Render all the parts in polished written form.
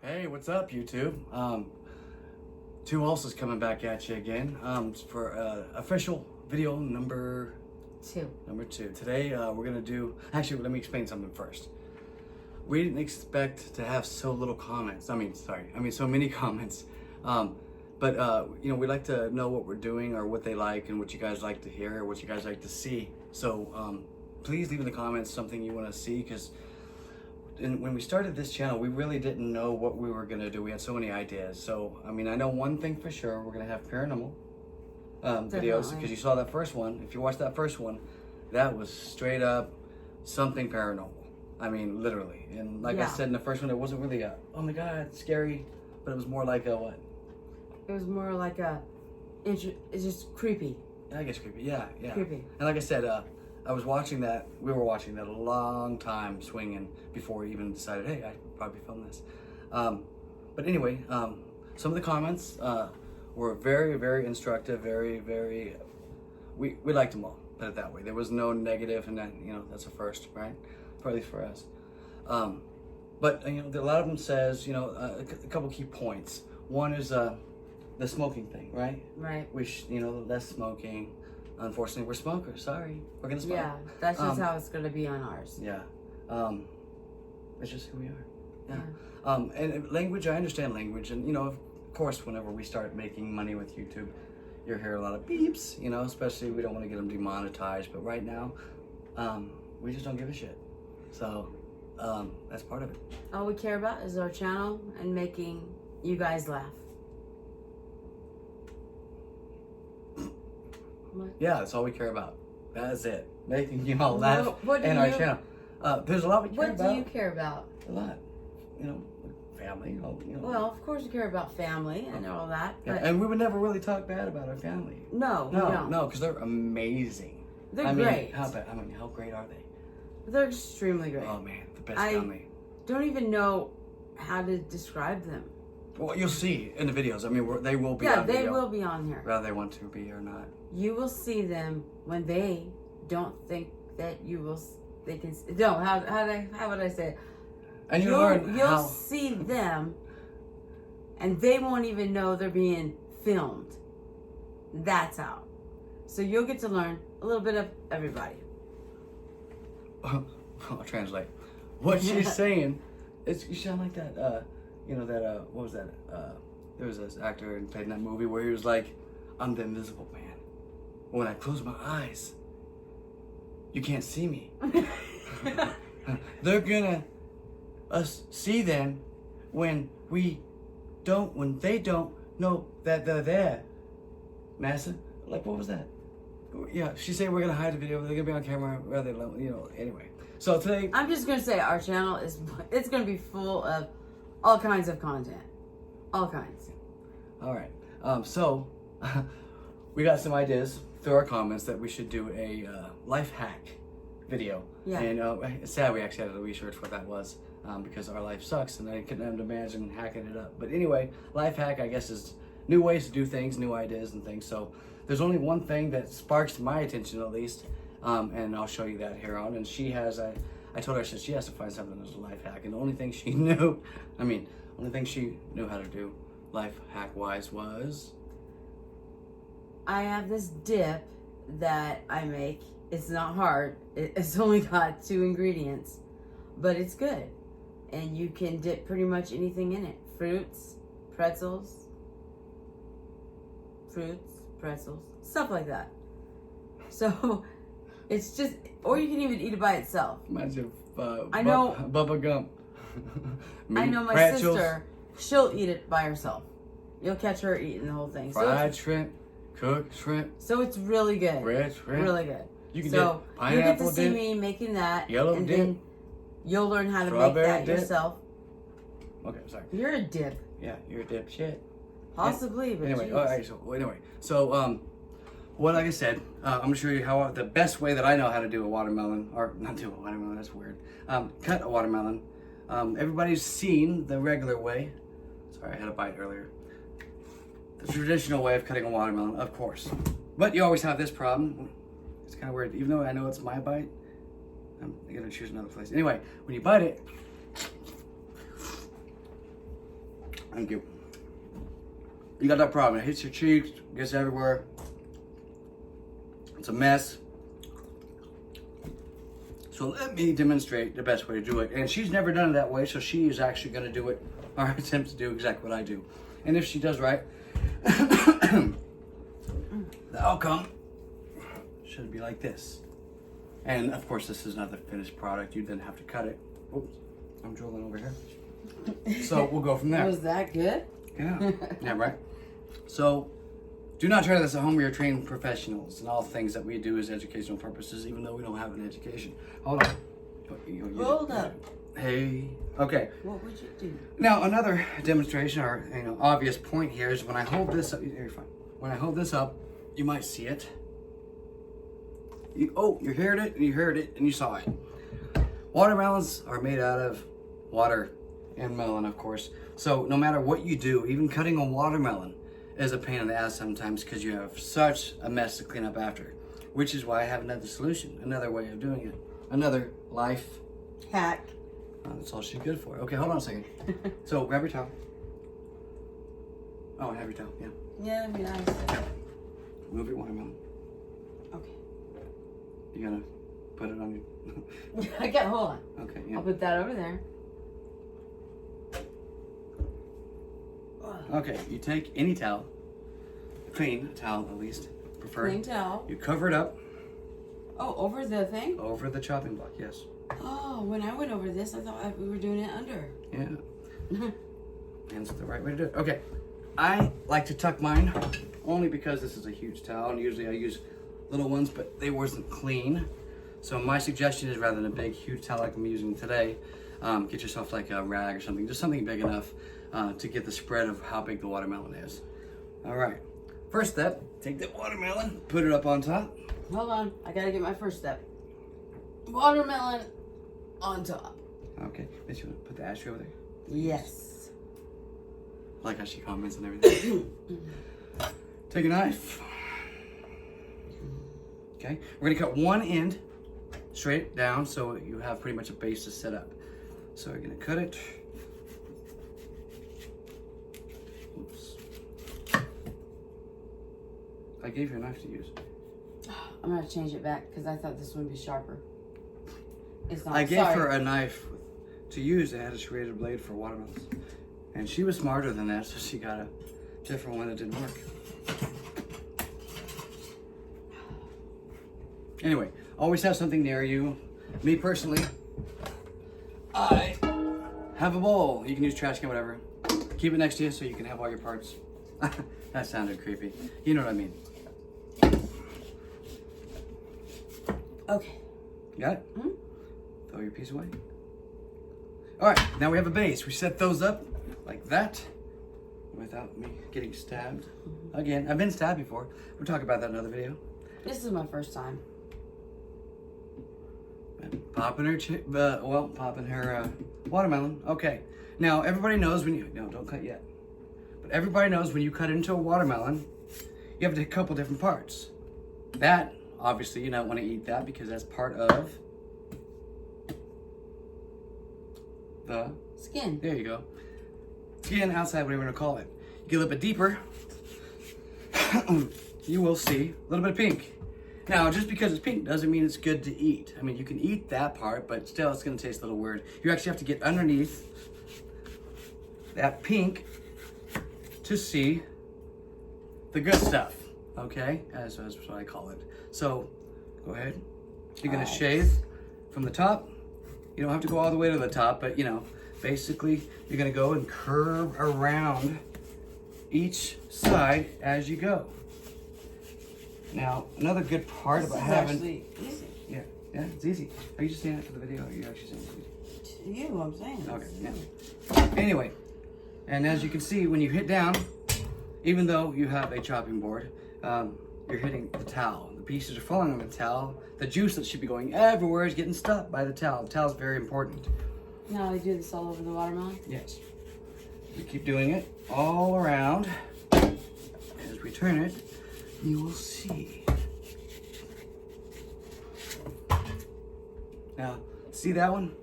Hey, what's up, YouTube? Two Hulse's coming back at you again for official video number two. Today we're gonna do. Actually, let me explain something first. We didn't expect to have so little comments. So many comments. But we like to know what we're doing or what they like and what you guys like to hear or what you guys like to see. So please leave in the comments something you want to see, because when we started this channel, we really didn't know what we were gonna do. We had so many ideas. So I know one thing for sure: we're gonna have paranormal videos, because you saw that first one. If you watched that first one, that was straight up something paranormal. Literally. And like I said in the first one, it wasn't really a oh my god scary, but it was more like a what? It was more like it's just creepy. I guess creepy. Yeah. Creepy. And like I said, I was watching that. We were watching that a long time swinging before we even decided, hey, I should probably film this. But anyway, some of the comments were very, very instructive. Very, very. We liked them all. Put it that way. There was no negative, and that that's a first, right? For at least for us. But a lot of them says a couple key points. One is the smoking thing, right? Right. Less smoking. Unfortunately, we're smokers. Sorry, we're gonna smoke. Yeah, that's just how it's gonna be on ours. Yeah, it's just who we are. Yeah. And language, I understand language, and of course, whenever we start making money with YouTube, you'll hear a lot of beeps. Especially we don't want to get them demonetized. But right now, we just don't give a shit. So that's part of it. All we care about is our channel and making you guys laugh. What? Yeah, that's all we care about. That's it. Making you all laugh and our channel. There's a lot we care about. What do you care about? A lot. Family. Well, of course you care about family and all that. But and we would never really talk bad about our family. No, because they're amazing. They're great. How great are they? They're extremely great. Oh man, the best family. Don't even know how to describe them. Well, you'll see in the videos. They will be on video. Yeah, they will be on here. Whether they want to be or not. You will see them when they don't think that you will. They can. No, how would I say it? And you'll see them, and they won't even know they're being filmed. That's how. So you'll get to learn a little bit of everybody. I'll translate. What she's saying is, you sound like that. What was that? There was this actor and played in that movie where he was like, "I'm the invisible man. When I close my eyes, you can't see me. They're gonna see them when they don't know that they're there." NASA, like, what was that? Yeah, she said we're gonna hide the video. They're gonna be on camera. Anyway. So today, I'm just gonna say our channel it's gonna be full of all kinds of content, all kinds. All right. So we got some ideas through our comments that we should do a life hack video. Yeah. And it's sad we actually had to research what that was because our life sucks and I couldn't imagine hacking it up. But anyway, life hack, I guess, is new ways to do things, new ideas and things. So there's only one thing that sparks my attention, at least, and I'll show you that here on. And she has, I told her, she has to find something as a life hack. And the only thing she knew, how to do life hack wise was, I have this dip that I make. It's not hard. It's only got 2 ingredients, but it's good. And you can dip pretty much anything in it. Fruits, pretzels, stuff like that. So it's just, or you can even eat it by itself. Reminds you of I know Bubba Gump. I know my sister, she'll eat it by herself. You'll catch her eating the whole thing. Fried shrimp, cooked shrimp. So it's really good. Red shrimp. Really good. You can so dip pineapple you get to see dip, me making that, yellow and dip, then you'll learn how to make that dip. yourself. Okay, sorry. You're a dip. Yeah, you're a dipshit. Possibly, but anyway. Geez. All right. So like I said, I'm gonna show you how the best way that I know how to do a watermelon, or not do a watermelon. That's weird. Cut a watermelon. Everybody's seen the regular way. Sorry, I had a bite earlier. The traditional way of cutting a watermelon, of course. But you always have this problem. It's kind of weird. Even though I know it's my bite, I'm gonna choose another place. Anyway, when you bite it, Thank you. You got that problem. It hits your cheeks, gets everywhere. It's a mess. So let me demonstrate the best way to do it. And she's never done it that way, so she is actually going to do it, or attempt to do exactly what I do. And if she does right, the outcome should be like this. And of course, this is not the finished product. You then have to cut it. Oops, I'm drooling over here. So we'll go from there. Was that good? Yeah, yeah, right. So do not try this at home. We are trained professionals, and all things that we do is educational purposes, even though we don't have an education. Hold on. Hold up. Hey. Okay. What would you do? Now another demonstration, or obvious point here is when I hold this up. You're fine. When I hold this up, you might see it. You heard it, and you heard it, and you saw it. Watermelons are made out of water and melon, of course. So no matter what you do, even cutting a watermelon is a pain in the ass sometimes because you have such a mess to clean up after. Which is why I have another solution, another way of doing it, another life hack. That's all she's good for. Okay, hold on a second. So grab your towel. Oh, and have your towel. Yeah. Yeah, that'd be nice. Yeah. Move your watermelon. Okay. You gonna put it on your... I got, hold on. Okay, yeah. I'll put that over there. Okay, you take any towel, clean towel at least, preferred. Clean towel. You cover it up. Oh, over the thing? Over the chopping block, yes. Oh, when I went over this, I thought we were doing it under. Yeah. And it's the right way to do it. Okay, I like to tuck mine only because this is a huge towel, and usually I use little ones, but they wasn't clean. So my suggestion is rather than a big, huge towel like I'm using today, get yourself like a rag or something, just something big enough to get the spread of how big the watermelon is. All right, first step, take the watermelon, put it up on top. Hold on, I gotta get my first step. Watermelon on top. Okay, Miss, you want to put the ashtray over there? Yes. Like how she comments and everything. Take a knife. Okay, we're gonna cut one end straight down so you have pretty much a base to set up. So we're gonna cut it. Oops. I gave you a knife to use. I'm gonna change it back because I thought this one would be sharper. It's not. I gave her a knife to use that had a serrated blade for watermelons. And she was smarter than that, so she got a different one that didn't work. Anyway, always have something near you. Me personally, I have a bowl. You can use trash can, whatever. Keep it next to you so you can have all your parts. That sounded creepy. You know what I mean. Okay. Got it? Mm-hmm. Throw your piece away. All right, now we have a base. We set those up like that without me getting stabbed. Mm-hmm. Again, I've been stabbed before. We'll talk about that in another video. This is my first time. Popping her watermelon. Okay. Now everybody knows when you don't cut yet. But everybody knows when you cut into a watermelon, you have a couple different parts. That obviously you don't want to eat that because that's part of the skin. There you go. Skin, outside, whatever you want to call it. You get a little bit deeper. You will see a little bit of pink. Now, just because it's pink doesn't mean it's good to eat. I mean, you can eat that part, but still it's going to taste a little weird. You actually have to get underneath that pink to see the good stuff, okay? That's what I call it. So, go ahead. You're going to shave from the top. You don't have to go all the way to the top, but, basically, you're going to go and curve around each side as you go. Now, another good part about having... Actually easy. Yeah, it's easy. Are you just saying it for the video, or are you actually saying it? To you, I'm saying. Okay, yeah. Anyway, and as you can see, when you hit down, even though you have a chopping board, you're hitting the towel. The pieces are falling on the towel. The juice that should be going everywhere is getting stuck by the towel. The towel is very important. Now I do this all over the watermelon? Yes. You keep doing it all around. As we turn it, you will see. Now, see that one?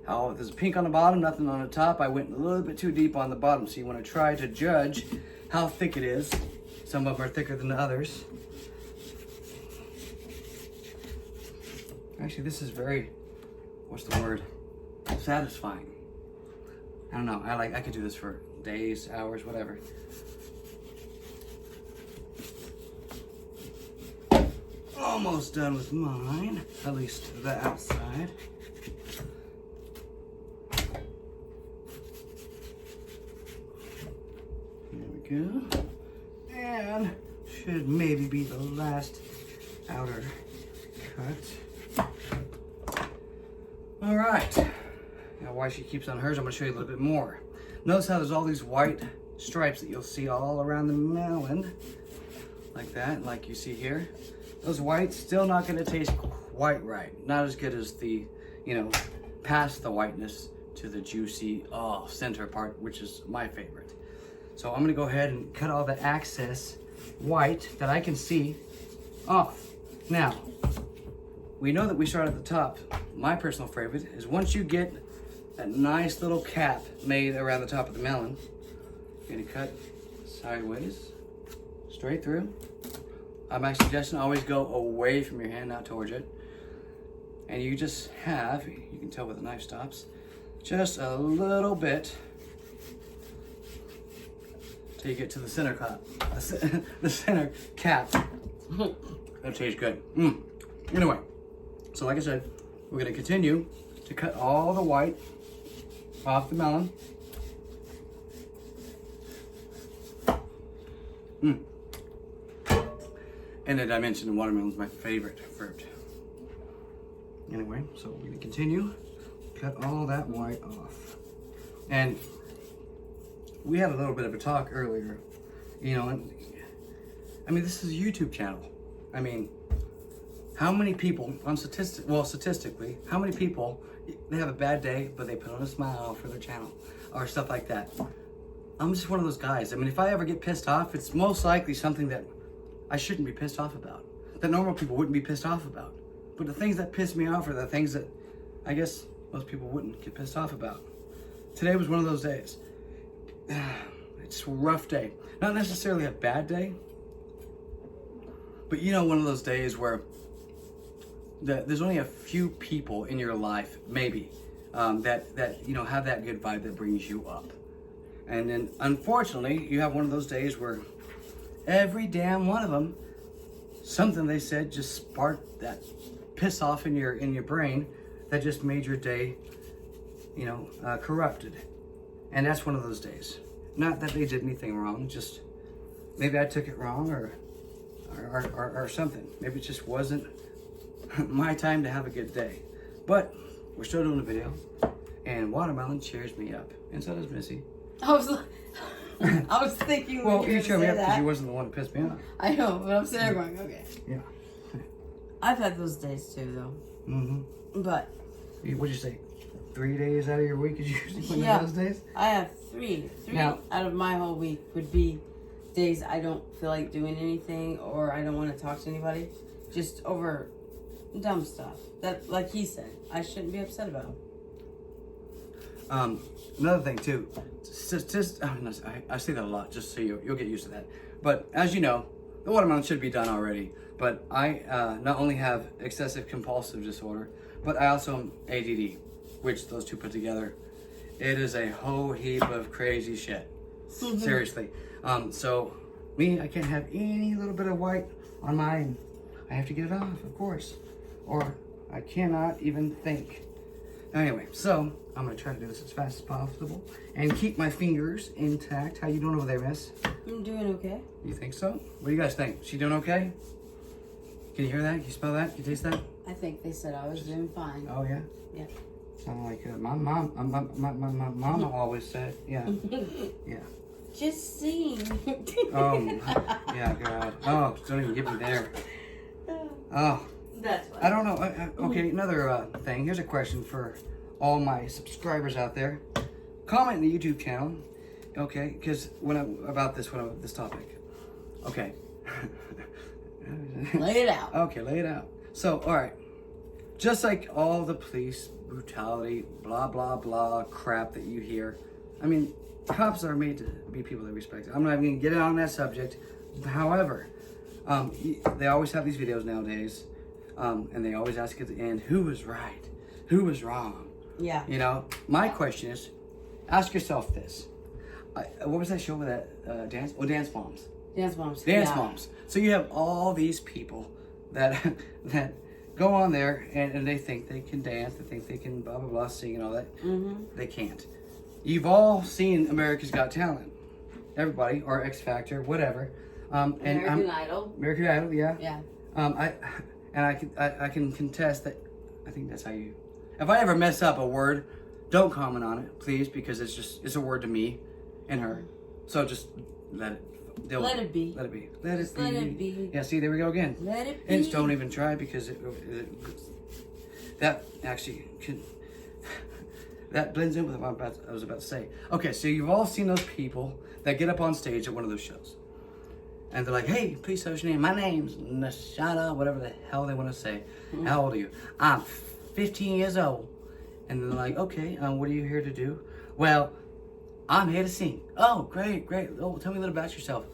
how there's pink on the bottom, nothing on the top. I went a little bit too deep on the bottom. So you want to try to judge how thick it is. Some of them are thicker than the others. Actually, this is very, what's the word? Satisfying. I don't know. I could do this for days, hours, whatever. Almost done with mine, at least the outside. There we go. And should maybe be the last outer cut. All right. Now, why she keeps on hers, I'm going to show you a little bit more. Notice how there's all these white stripes that you'll see all around the melon, like that, like you see here. Those whites still not going to taste quite right. Not as good as the, past the whiteness to the juicy center part, which is my favorite. So I'm going to go ahead and cut all the excess white that I can see off. Now, we know that we start at the top. My personal favorite is once you get that nice little cap made around the top of the melon, you're going to cut sideways, straight through. My suggestion, always go away from your hand, not towards it. And you just have, you can tell where the knife stops, just a little bit till you get to the center cap. The center cap. That tastes good. Anyway, so like I said, we're gonna continue to cut all the white off the melon. And as I mentioned, watermelon is my favorite fruit. Anyway, so we're gonna continue, cut all that white off. And we had a little bit of a talk earlier, and I mean, this is a YouTube channel. I mean, how many people on statistically, how many people, they have a bad day, but they put on a smile for their channel or stuff like that. I'm just one of those guys. I mean, if I ever get pissed off, it's most likely something that I shouldn't be pissed off about, that normal people wouldn't be pissed off about. But the things that piss me off are the things that I guess most people wouldn't get pissed off about. Today was one of those days. It's a rough day. Not necessarily a bad day, but one of those days where there's only a few people in your life, maybe, that have that good vibe that brings you up. And then, unfortunately, you have one of those days where every damn one of them, something they said just sparked that piss off in your brain that just made your day, corrupted. And that's one of those days. Not that they did anything wrong, just maybe I took it wrong or something. Maybe it just wasn't my time to have a good day. But we're still doing the video, and watermelon cheers me up, and so does Missy. I was thinking. Well, you cheer me up because you wasn't the one that pissed me off. I know, but I'm sitting there going, okay. Yeah. I've had those days too, though. Mm-hmm. But. What'd you say? 3 days out of your week is usually one of those days? I have three. Now, out of my whole week would be days I don't feel like doing anything or I don't want to talk to anybody. Just over dumb stuff. That, like he said, I shouldn't be upset about. Another thing too, I say that a lot just so you'll get used to that. But as you know, the watermelon should be done already. But I not only have excessive compulsive disorder, but I also am ADD, which those two put together, it is a whole heap of crazy shit. Seriously. So me, I can't have any little bit of white on mine. I have to get it off, of course, or I cannot even think. Anyway, so I'm gonna try to do this as fast as possible and keep my fingers intact. How you doing over there, miss? I'm doing okay. You think so? What do you guys think? She doing okay? Can you hear that? Can you smell that? Can you taste that? I think they said I was doing fine. Oh yeah? Yeah. Sound like my mama always said, yeah. Yeah. Just sing. Yeah, God. Oh, don't even get me there. Oh. That's what. I don't know. Okay, another thing. Here's a question for all my subscribers out there. Comment in the YouTube channel, okay? Because about this topic. Okay. Lay it out. Okay, lay it out. So, all right. Just like all the police brutality, blah, blah, blah crap that you hear. I mean, cops are made to be people that respect. I'm not even going to get on that subject. However, they always have these videos nowadays, and they always ask at the end, who was right? Who was wrong? Yeah. You know, my question is, ask yourself this. What was that show with that dance? Oh, Dance Moms. Dance Moms. Dance Moms. So you have all these people that that go on there and they think they can dance, they think they can blah, blah, blah, sing and all that. Mm-hmm. They can't. You've all seen America's Got Talent. Everybody, or X Factor, whatever. American Idol. American Idol, yeah. Yeah. I can contest that. I think that's how you. If I ever mess up a word, don't comment on it, please, because it's a word to me and her. So just let it. Let it be. Let it be. Let it be. Let it be. Yeah. See, there we go again. Let it be. And just don't even try because that actually that blends in with what I was about to say. Okay, so you've all seen those people that get up on stage at one of those shows. And they're like, hey, please tell us your name. My name's Nashana, whatever the hell they want to say. Mm-hmm. How old are you? I'm 15 years old. And they're like, okay, what are you here to do? Well, I'm here to sing. Oh, great. Oh, tell me a little about yourself.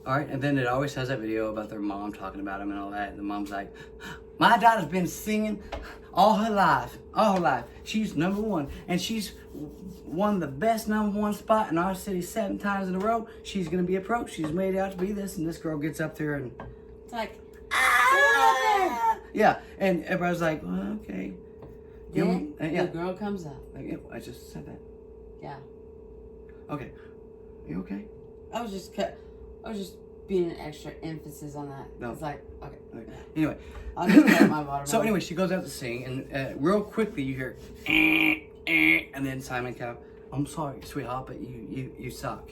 All right, and then it always has that video about their mom talking about them and all that. And the mom's like, my daughter's been singing all her life. She's number one. And she's won the best number one spot in our city 7 times in a row. She's going to be a pro. She's made out to be this. And this girl gets up there and... It's like... Yeah, and everybody's like, well, okay. Then the girl comes up. Like, I just said that. Yeah. Okay. You okay? I was just being an extra emphasis on that. No. It's like, okay. Anyway. I'll just get my water. So anyway, she goes out to sing, and real quickly you hear, and then Simon Cowell, I'm sorry, sweetheart, but you suck.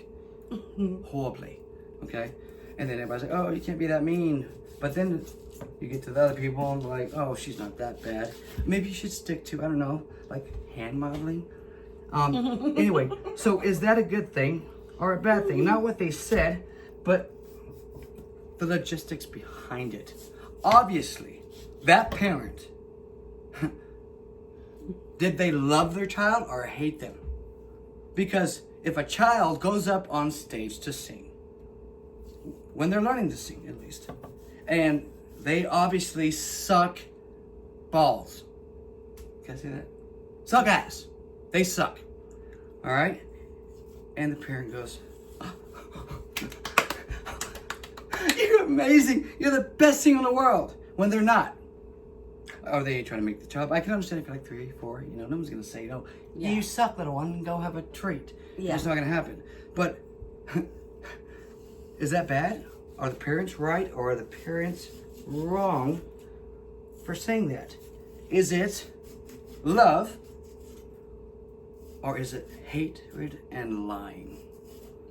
Horribly. Okay? And then everybody's like, oh, you can't be that mean. But then you get to the other people and like, oh, she's not that bad. Maybe you should stick to, I don't know, like hand modeling. Anyway, so is that a good thing or a bad thing? Not what they said, but the logistics behind it. Obviously, that parent, did they love their child or hate them? Because if a child goes up on stage to sing, when they're learning to sing at least, and they obviously suck balls. Can I say that? Suck ass. They suck. All right? And the parent goes, you're amazing. You're the best singer in the world. When they're not. Or they trying to make the child. I can understand if you're like 3, 4, no one's going to say, no, you suck, little one, go have a treat. Yeah. It's not going to happen. But is that bad? Are the parents right or are the parents wrong for saying that? Is it love or is it hatred and lying?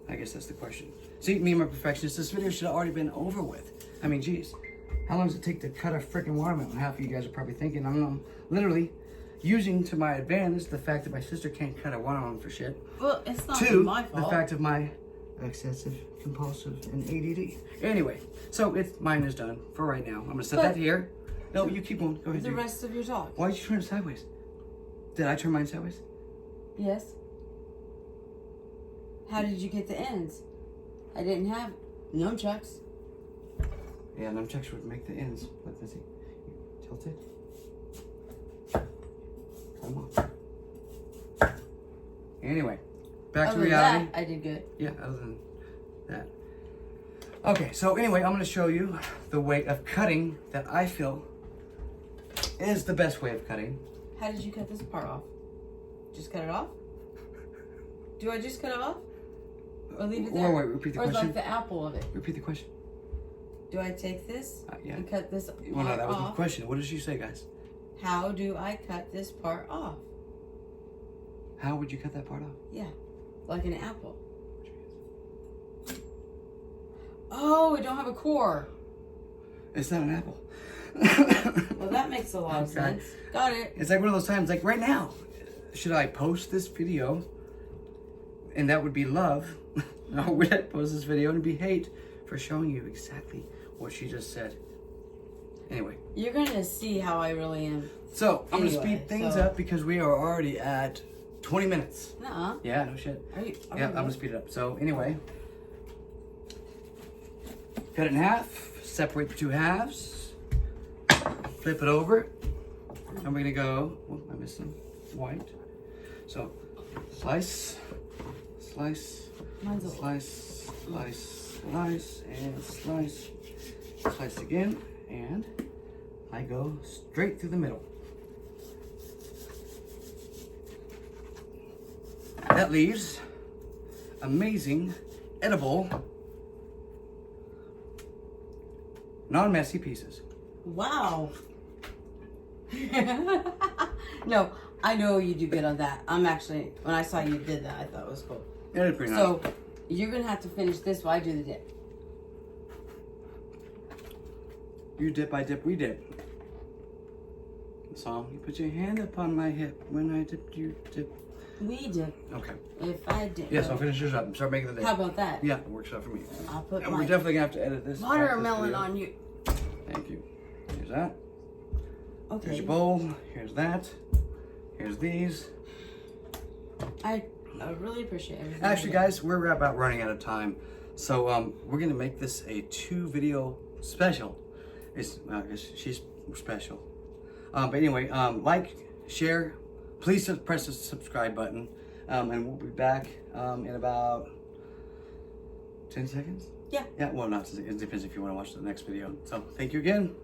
I guess that's the question. See, me and my perfectionist, this video should have already been over with. I mean, geez, how long does it take to cut a freaking watermelon? Half of you guys are probably thinking I'm literally using to my advantage the fact that my sister can't cut a watermelon for shit. Well, it's not my fault. The fact of my excessive, compulsive, and ADD. Anyway, so mine is done for right now. I'm gonna set that here. No, you keep going. Go ahead. The rest of your talk. Why did you turn it sideways? Did I turn mine sideways? Yes. How did you get the ends? I didn't have nunchucks. Yeah, nunchucks would make the ends. Let's see. Tilt it. Come on. Anyway, back to reality. That, I did good. Yeah, other than that. Okay, so anyway, I'm going to show you the way of cutting that I feel is the best way of cutting. How did you cut this part off? Just cut it off? Do I just cut it off? Or leave it there? Wait, repeat the question. Or like the apple of it? Repeat the question. Do I take this and cut this part Well, no, that was off? the question. What did she say, guys? How do I cut this part off? How would you cut that part off? Yeah, like an apple. Oh, it don't have a core. It's not an apple. Well, that makes a lot of sense. Got it. It's like one of those times, like right now, should I post this video and that would be love? Or would I post this video and it'd be hate for showing you exactly what she just said? Anyway. You're gonna see how I really am. So, I'm Anyway, gonna speed things up because we are already at 20 minutes. Nuh-uh. Yeah, no shit. Are Yeah, I'm gonna speed it up. So, anyway. Cut it in half. Separate the two halves. Flip it over. And we're gonna go, oh, I missed some white. So, slice, slice, Mine's slice, slice, slice, and slice. Slice again, and I go straight through the middle. That leaves amazing, edible, non-messy pieces. Wow. No, I know you do good on that. I'm actually, when I saw you did that, I thought it was cool. It is pretty nice. So, you're going to have to finish this while I do the dip. You dip, I dip, we dip. So, you put your hand upon my hip. When I dip, you dip. We dip. Okay. If I dip. Yes, I'll finish this up and start making the dip. How about that? Yeah, it works out for me. I'll put And my we're definitely going to have to edit this. watermelon on you. Thank you. Here's that. Okay. Here's your bowl. Here's that. Here's these. I really appreciate it. Actually, guys, we're about running out of time. So, we're going to make this a 2-video special. She's special. But anyway, like, share, please press the subscribe button. And we'll be back in about 10 seconds? Yeah. Yeah, well, not, it depends if you want to watch the next video. So, thank you again.